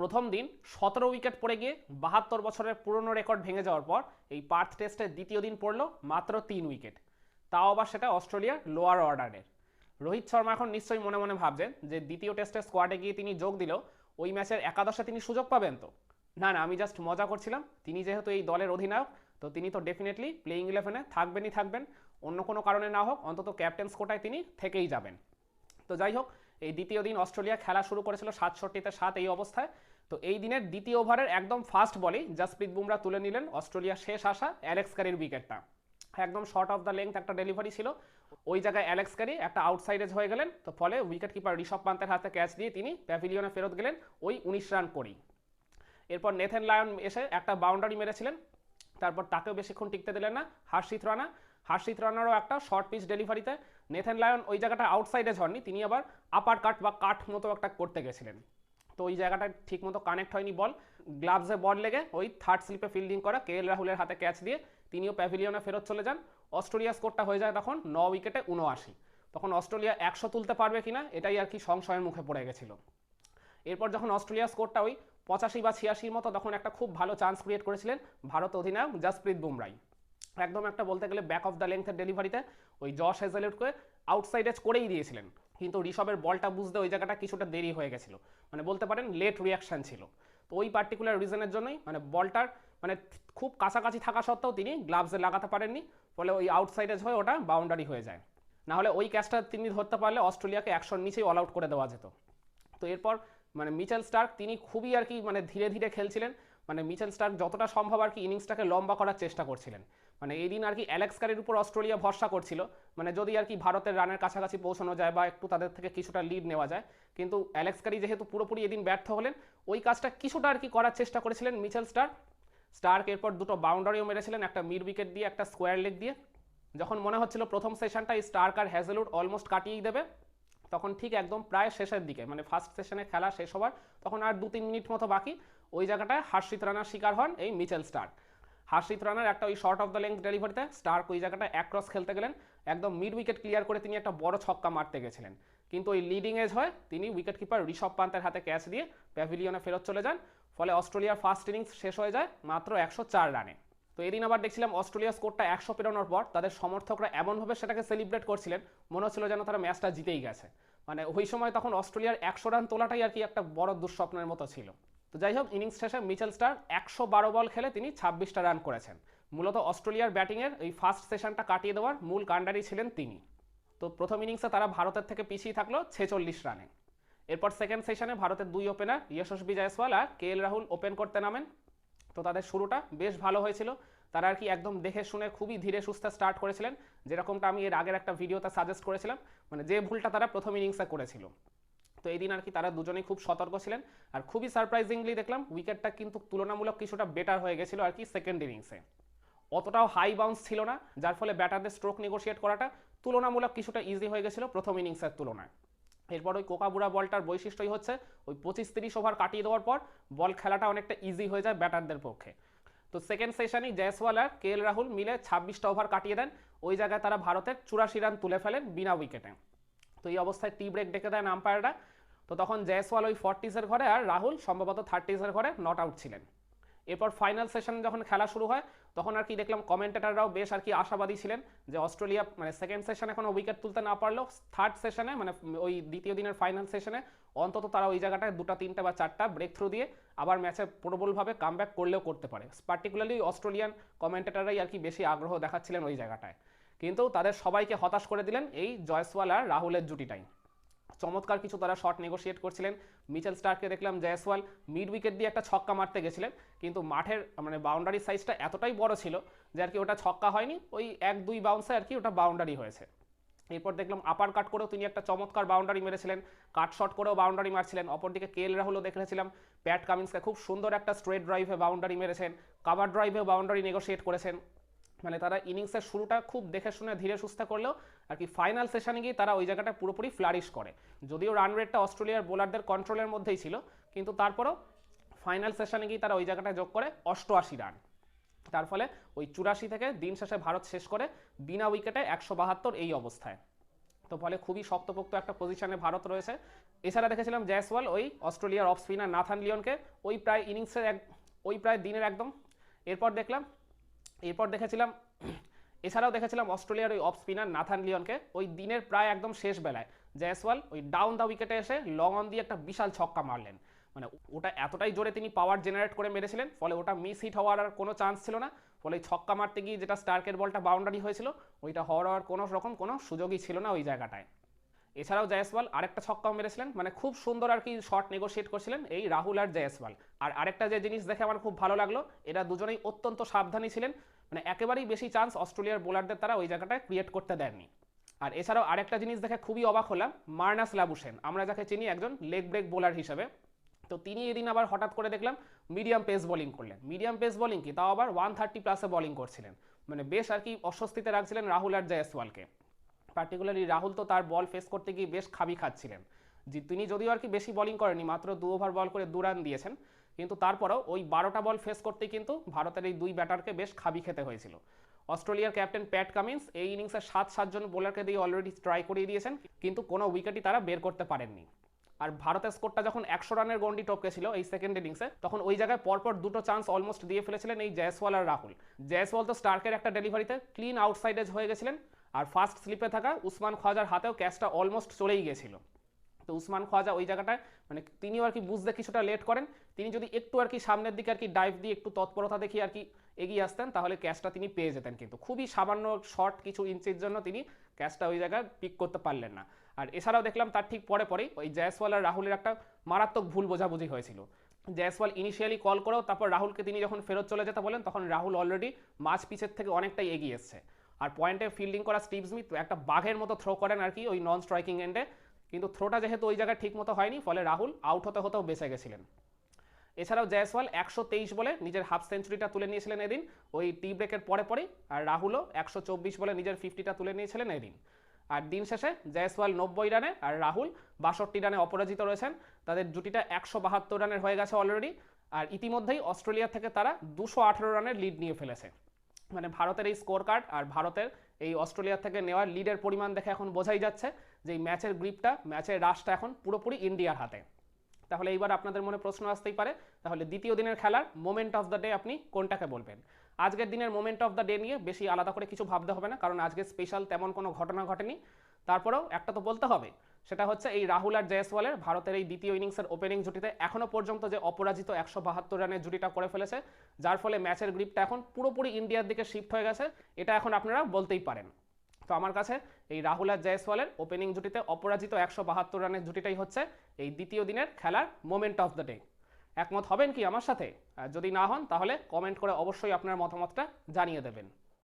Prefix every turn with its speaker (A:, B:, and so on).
A: প্রথম দিন 17 উইকেট পড়ে গিয়ে 72 বছরের পুরনো রেকর্ড ভেঙে যাওয়ার পর এই পার্থ টেস্টের দ্বিতীয় দিন পড়লো মাত্র 3 উইকেট, তাও আবার সেটা অস্ট্রেলিয়ার লোয়ার অর্ডারের। রোহিত শর্মা এখন নিশ্চয়ই মনে মনে ভাবছেন যে দ্বিতীয় টেস্টের স্কোয়াডে গিয়ে তিনি যোগ দিলেও ওই ম্যাচের একাদশে তিনি সুযোগ পাবেন তো। না না, আমি জাস্ট মজা করছিলাম, তিনি যেহেতু এই দলের অধিনায়ক তো তিনি তো ডেফিনেটলি প্লেইং ইলেভেনে থাকবেনই থাকবেন, অন্য কোনো কারণে না হোক অন্তত ক্যাপ্টেন্স কোটায় তিনি থেকেই যাবেন। তো যাই হোক, এই দ্বিতীয় দিন অস্ট্রেলিয়া খেলা শুরু করেছিল 67-7 এই অবস্থায়। তো এই দিনের দ্বিতীয় ওভারের একদম ফার্স্ট বলেই জসপ্রীত বুমরা তুলে নিলেন অস্ট্রেলিয়ার শেষ আসা অ্যালেক্স ক্যারির উইকেটটা। একদম শর্ট অফ দ্য লেংথ একটা ডেলিভারি ছিল, ওই জায়গায় অ্যালেক্স ক্যারি একটা আউটসাইড এজ হয়ে গেলেন, তো ফলে উইকেট কিপার ঋষভ পান্তের হাতে ক্যাচ দিয়ে তিনি প্যাভিলিয়নে ফেরত গেলেন ওই 19 রান করেই। এরপর নেথন লায়ন এসে একটা বাউন্ডারি মেরেছিলেন, তারপর তাকেও বেশিক্ষণ টিকতে দিলেন না হার্ষিত রানারও একটা শর্ট পিচ ডেলিভারিতে নেথন লায়ন ওই জায়গাটা আউটসাইডে ঝরনি, তিনি আবার আপার কাট বা কাট মতো একটা করতে গেছিলেন, তো ওই জায়গাটা ঠিকমতো কানেক্ট হয়নি বল, গ্লাভসে বল লেগে ওই থার্ড স্লিপে ফিল্ডিং করা KL রাহুলের হাতে ক্যাচ দিয়ে তিনিও প্যাভিলিয়নে ফেরত চলে যান। অস্ট্রেলিয়া স্কোরটা হয়ে যায় তখন 9 উইকেটে 79। তখন অস্ট্রেলিয়া 100 তুলতে পারবে কিনা এটাই আর কি সংশয়ের মুখে পড়ে গেছিল। এরপর যখন অস্ট্রেলিয়া স্কোরটা ওই 85 বা 86 মতো, তখন একটা খুব ভালো চান্স ক্রিয়েট করেছিলেন ভারত অধিনায়ক জসপ্রীত বুমরাই। একদম একটা বলতে গেলে ব্যাক অফ দ্য লেংথের ডেলিভারিতে ওই জশ হেজেলউডকে আউটসাইড এজ করেই দিয়েছিলেন, কিন্তু ঋষভের বলটা বুঝতে ওই জায়গাটা কিছুটা দেরি হয়ে গেছিলো, মানে বলতে পারেন লেট রিয়াকশান ছিল। তো ওই পার্টিকুলার রিজনের জন্যই মানে বলটার মানে খুব কাছাকাছি থাকা সত্ত্বেও তিনি গ্লাভসে লাগাতে পারেননি, ফলে ওই আউটসাইড এজ হয়ে ওটা বাউন্ডারি হয়ে যায়। না হলে ওই ক্যাচটা তিনি ধরতে পারলে অস্ট্রেলিয়াকে 100-র নিচেই অল আউট করে দেওয়া যেত। তো এরপর মানে মিচেল স্টার্ক তিনি খুবই আর কি মানে ধীরে ধীরে খেলছিলেন, মানে মিচেল স্টার্ক যতটা সম্ভব আর কি ইনিংসটাকে লম্বা করার চেষ্টা করছিলেন। মানে এই দিন আর কি অ্যালেক্স ক্যারির উপর অস্ট্রেলিয়া ভরসা করছিল, মানে যদি আর কি ভারতের রানের কাছাকাছি পৌঁছানো যায় বা একটু তাদের থেকে কিছুটা লিড নেওয়া যায়, কিন্তু অ্যালেক্স ক্যারি যেহেতু পুরোপুরি এদিন ব্যর্থ হলেন, ওই কাজটা কিছুটা আর কি করার চেষ্টা করেছিলেন মিচেল স্টার্ক এরপর দুটো বাউন্ডারিও মেরেছিলেন, একটা মিড উইকেট দিয়ে একটা স্কোয়ার লেগ দিয়ে। যখন মনে হচ্ছিল প্রথম সেশনটা স্টার্ক আর হ্যাজেলউড অলমোস্ট কাটিয়েই দেবে, তখন ঠিক একদম প্রায় শেষের দিকে মানে ফার্স্ট সেশনে খেলা শেষ হওয়ার তখন আর 2-3 মিনিট মতো বাকি, ওই জায়গাটায় হার্ষিত রানার শিকার হন এই মিচেল স্টার্ক। হার্ষিত রানার একটা ওই শর্ট অফ দ্য লেংথ ডেলিভারিতে স্টার্ক ওই জায়গাটা এক ক্রস খেলতে গেলেন, একদম মিড উইকেট ক্লিয়ার করে তিনি একটা বড় ছক্কা মারতে গেছিলেন, কিন্তু ওই লিডিং এজ হয় তিনি উইকেট কিপার ঋষভ পান্তের হাতে ক্যাচ দিয়ে প্যাভিলিয়নে ফেরত চলে যান, ফলে অস্ট্রেলিয়ার ফার্স্ট ইনিংস শেষ হয়ে যায় মাত্র 104 রানে। তো এদিন আবার দেখছিলাম অস্ট্রেলিয়া স্কোরটা 100 পেরোনোর পর তাদের সমর্থকরা এমনভাবে সেটাকে সেলিব্রেট করছিলেন, মনে হচ্ছিল যেন তারা ম্যাচটা জিতেই গেছে। মানে ওই সময় তখন অস্ট্রেলিয়ার 100 রান তোলাটাই আর কি একটা বড় দুঃস্বপ্নের মতো ছিল। তো যাই হোক, ইনিংস শেষে মিচেল স্টার্ক 112 বল খেলে তিনি 26টা রান করেছেন। মূলত অস্ট্রেলিয়ার ব্যাটিংয়ের এই ফার্স্ট সেশনটা কাটিয়ে দেওয়ার মূল কাণ্ডারি ছিলেন তিনি। তো প্রথম ইনিংসে তারা ভারতের থেকে পিছিয়ে থাকলো 46 রানে। এরপর সেকেন্ড সেশনে ভারতের দুই ওপেনার যশস্বী জয়সওয়াল আর KL রাহুল ওপেন করতে নামেন। তো তাদের শুরুটা বেশ ভালো হয়েছিল, তারা আর কি একদম দেখে শুনে খুবই ধীরে সুস্থে স্টার্ট করেছিলেন, যেরকমটা আমি এর আগের একটা ভিডিওতে সাজেস্ট করেছিলাম, মানে যে ভুলটা তারা প্রথম ইনিংসে করেছিল। তো এই দিন আর কি তারা দুজনেই খুব সতর্ক ছিলেন, আর খুবই সারপ্রাইজিংলি দেখলাম উইকেটটা কিন্তু তুলনামূলক কিছুটা বেটার হয়ে গেছিল আর কি সেকেন্ড ইনিংসে। অতটাও হাই বাউন্স ছিল না, যার ফলে ব্যাটারদের স্ট্রোক নেগোশিয়েট করাটা তুলনামূলক কিছুটা ইজি হয়ে গেছিল প্রথম ইনিংসের তুলনায়। এরপর ওই কোকাবুরা বলটার বৈশিষ্ট্যই হচ্ছে ওই 25-30 ওভার কাটিয়ে দেওয়ার পর বল খেলাটা অনেকটা ইজি হয়ে যায় ব্যাটারদের পক্ষে। তো সেকেন্ড সেশনই জয়সওয়াল আর KL রাহুল মিলে 26টা ওভার কাটিয়ে দেন, ওই জায়গায় তারা ভারতের 84 রান তুলে ফেলেন বিনা উইকেটে। তো এই অবস্থায় টি ব্রেক ডেকে দেন আম্পায়াররা। তো তখন জয়সওয়াল ওই 40s ঘরে আর রাহুল সম্ভবত 30s ঘরে নট আউট ছিলেন। এরপর ফাইনাল সেশন যখন খেলা শুরু হয় তখন আর কি দেখলাম কমেন্টেটাররাও বেশ আর কি আশাবাদী ছিলেন যে অস্ট্রেলিয়া মানে সেকেন্ড সেশনে কোনো উইকেট তুলতে না পারলেও থার্ড সেশনে মানে ওই দ্বিতীয় দিনের ফাইনাল সেশনে অন্তত তারা ওই জায়গাটায় 2টা 3টা বা 4টা ব্রেক থ্রু দিয়ে আবার ম্যাচে প্রবলভাবে কামব্যাক করলেও করতে পারে। পার্টিকুলারলি অস্ট্রেলিয়ান কমেন্টেটাররাই আর কি বেশি আগ্রহ দেখাচ্ছিলেন ওই জায়গাটায়, কিন্তু তাদের সবাইকে হতাশ করে দিলেন এই জয়সওয়াল আর রাহুলের জুটিটাই। চমৎকার কিছু তারা শট নেগোশিয়েট করছিলেন। মিচেল স্টার্ককে দেখলাম জয়সওয়াল মিড উইকেট দিয়ে একটা ছক্কা মারতে গেছিলেন, কিন্তু মাঠের মানে বাউন্ডারি সাইজটা এতটাই বড় ছিল যে আর কি ওটা ছক্কা হয়নি, ওই 1-2 বাউন্সে আর কি ওটা বাউন্ডারি হয়েছে। এরপর দেখলাম আপার কাট করেও তিনি একটা চমৎকার বাউন্ডারি মেরেছিলেন, কাট শট করেও বাউন্ডারি মারছিলেন। অপরদিকে KL রাহুলও দেখেছিলাম প্যাট কামিন্সকে খুব সুন্দর একটা স্ট্রেট ড্রাইভে বাউন্ডারি মেরেছেন, কাভার ড্রাইভেও বাউন্ডারি নেগোশিয়েট করেছেন। মানে তারা ইনিংসের শুরুটা খুব দেখে শুনে ধীরে সুস্থে করলেও আর কি ফাইনাল সেশনে গিয়ে তারা ওই জায়গাটা পুরোপুরি ফ্লারিশ করে। যদিও রান রেটটা অস্ট্রেলিয়ার বোলারদের কন্ট্রোলের মধ্যেই ছিল, কিন্তু তারপরেও ফাইনাল সেশনে গিয়ে তারা ওই জায়গাটায় যোগ করে 88 রান। তার ফলে ওই 84 থেকে দিন শেষে ভারত শেষ করে বিনা উইকেটে 172 এই অবস্থায়। তো ফলে খুবই শক্তপোক্ত একটা পজিশনে ভারত রয়েছে। এছাড়া দেখেছিলাম জয়সওয়াল ওই অস্ট্রেলিয়ার অফ স্পিনার নাথান লিওনকে ওই প্রায় ইনিংসের ওই প্রায় দিনের একদম এরপর দেখেছিলাম এছাড়াও দেখেছিলাম অস্ট্রেলিয়ার ওই অফ স্পিনার নাথান লিওনকে ওই দিনের প্রায় একদম শেষ বেলায় জয়সওয়াল ওই ডাউন দ্য উইকেটে এসে লং অন দিয়ে একটা বিশাল ছক্কা মারলেন। মানে ওটা এতটাই জোরে তিনি পাওয়ার জেনারেট করে মেরেছিলেন, ফলে ওটা মিস হিট হওয়ার আর কোনো চান্স ছিল না। ফলে ছক্কা মারতে গিয়ে যেটা স্টার্কের বলটা বাউন্ডারি হয়েছিল, ওইটা হওয়ার কোনো রকম কোনো সুযোগই ছিল না ওই জায়গাটায়। এছাড়াও জয়সওয়াল আরেকটা ছক্কাও মেরেছিলেন, মানে খুব সুন্দর আর কি শট নেগোশিয়েট করছিলেন এই রাহুল আর জয়সওয়াল। আর আরেকটা যে জিনিস দেখে আমার খুব ভালো লাগলো, এরা দুজনেই অত্যন্ত সাবধানী ছিলেন, মানে একেবারেই বেশি চান্স অস্ট্রেলিয়ার বোলারদের তারা ওই জায়গাটায় ক্রিয়েট করতে দেননি। আর এছাড়াও আরেকটা জিনিস দেখে খুবই অবাক হলাম, মার্নাস লাবুশেন, আমরা যাকে চিনি একজন লেগ ব্রেক বোলার হিসেবে, তো তিনি এদিন আবার হঠাৎ করে দেখলাম মিডিয়াম পেস বোলিং করলেন। মিডিয়াম পেস বোলিং কি, তাও আবার 130+ বোলিং করছিলেন, মানে বেশ আর কি অস্বস্তিতে রাখছিলেন রাহুল আর জয়সওয়ালকে। পার্টিকুলারলি রাহুল তো তার বল ফেস করতে গিয়ে বেশ খাবি খাচ্ছিলেন। যে তিনি যদিও আর কি বেশি বোলিং করেনি, মাত্র 2 ওভার বল করে 2 রান দিয়েছেন, কিন্তু তারপরেও ওই 12টা বল ফেস করতে কিন্তু ভারতের এই 2 ব্যাটারকে বেশ খাবি খেতে হয়েছিল। অস্ট্রেলিয়ার ক্যাপ্টেন প্যাট কামিন্স এই ইনিংসে 7 জন বোলারকে দিয়ে অলরেডি ট্রাই করিয়ে দিয়েছেন, কিন্তু কোনো উইকেটই তারা বের করতে পারেননি। আর ভারতের স্কোরটা যখন 100 রানের গন্ডি টপকেছিল এই সেকেন্ড ইনিংসে, তখন ওই জায়গায় পরপর 2টো চান্স অলমোস্ট দিয়ে ফেলেছিলেন এই জয়সওয়াল আর রাহুল। জয়সওয়াল তো স্টার্কের একটা ডেলিভারিতে ক্লিন আউটসাইড এজ হয়ে গেছিলেন, আর ফার্স্ট স্লিপে থাকা উসমান খোয়াজার হাতেও ক্যাচটা অলমোস্ট চলেই গেছিল। তো উসমান খোয়াজা ওই জায়গাটায় মানে তিনিও আর কি বুঝতে কিছুটা লেট করেন, তিনি যদি একটু আর কি সামনের দিকে আর কি ডাইভ দিয়ে একটু তৎপরতা দেখিয়ে আর কি এগিয়ে আসতেন, তাহলে ক্যাচটা তিনি পেয়ে যেতেন, কিন্তু খুবই সামান্য শর্ট কিছু ইঞ্চির জন্য তিনি ক্যাচটা ওই জায়গায় পিক করতে পারলেন না। আর এছাড়াও দেখলাম তার ঠিক পরেই ওই জয়সওয়াল আর রাহুলের একটা মারাত্মক ভুল বোঝাবুঝি হয়েছিল। জয়সওয়াল ইনিশিয়ালি কল করেও তারপর রাহুলকে তিনি যখন ফেরত চলে যেতে বলেন, তখন রাহুল অলরেডি মাঝ পিচের থেকে অনেকটাই এগিয়ে এসছে। আর পয়েন্টে ফিল্ডিং করা স্টিভ স্মিথ একটা বাঘের মতো থ্রো করেন আর কি ওই নন স্ট্রাইকিং এন্ডে, কিন্তু থ্রোটা যেহেতু ওই জায়গায় ঠিক মতো হয়নি, ফলে রাহুল আউট হতেও বেঁচে গেছিলেন। এছাড়াও জয়সওয়াল 123 বলে নিজের হাফ সেঞ্চুরিটা তুলে নিয়েছিলেন এদিন ওই টি ব্রেকের পরেই, আর রাহুলও 124 বলে নিজের 50টা তুলে নিয়েছিলেন এদিন। আর দিন শেষে জয়সওয়াল 90 রানে আর রাহুল 62 রানে অপরাজিত রয়েছেন। তাদের জুটিটা 172 রানের হয়ে গেছে অলরেডি, আর ইতিমধ্যেই অস্ট্রেলিয়া থেকে তারা 218 রানের লিড নিয়ে ফেলেছে। মানে ভারতের এই স্কোর কার্ড আর ভারতের এই অস্ট্রেলিয়া থেকে নেওয়ার লিডের পরিমাণ দেখে এখন বোঝাই যাচ্ছে যে এই ম্যাচের গ্রিপটা, ম্যাচের রাশটা এখন পুরোপুরি ইন্ডিয়ার হাতে। তাহলে এইবার আপনাদের মনে প্রশ্ন আসতেই পারে, তাহলে দ্বিতীয় দিনের খেলার মোমেন্ট অফ দ্য ডে আপনি কোনটাকে বলবেন? আজকের দিনের মোমেন্ট অফ দ্য ডে নিয়ে বেশি আলাদা করে কিছু ভাবতে হবে না, কারণ আজকে স্পেশাল তেমন কোনো ঘটনা ঘটেনি। তারপরেও একটা তো বলতে হবে, সেটা হচ্ছে এই রাহুল আর জয়সওয়ালের ভারতের এই দ্বিতীয় ইনিংসের ওপেনিং জুটিতে এখনও পর্যন্ত যে অপরাজিত 172 রানের জুটিটা করে ফেলেছে, যার ফলে ম্যাচের গ্রিপটা এখন পুরোপুরি ইন্ডিয়ার দিকে শিফট হয়ে গেছে, এটা এখন আপনারা বলতেই পারেন। তো আমার কাছে এই রাহুল আর জয়সওয়ালের ওপেনিং জুটিতে অপরাজিত 172 রানের জুটিটাই হচ্ছে এই দ্বিতীয় দিনের খেলার মোমেন্ট অফ দ্য ডে। একমত হবেন কি আমার সাথে? যদি না হন তাহলে কমেন্ট করে অবশ্যই আপনার মতামতটা জানিয়ে দেবেন।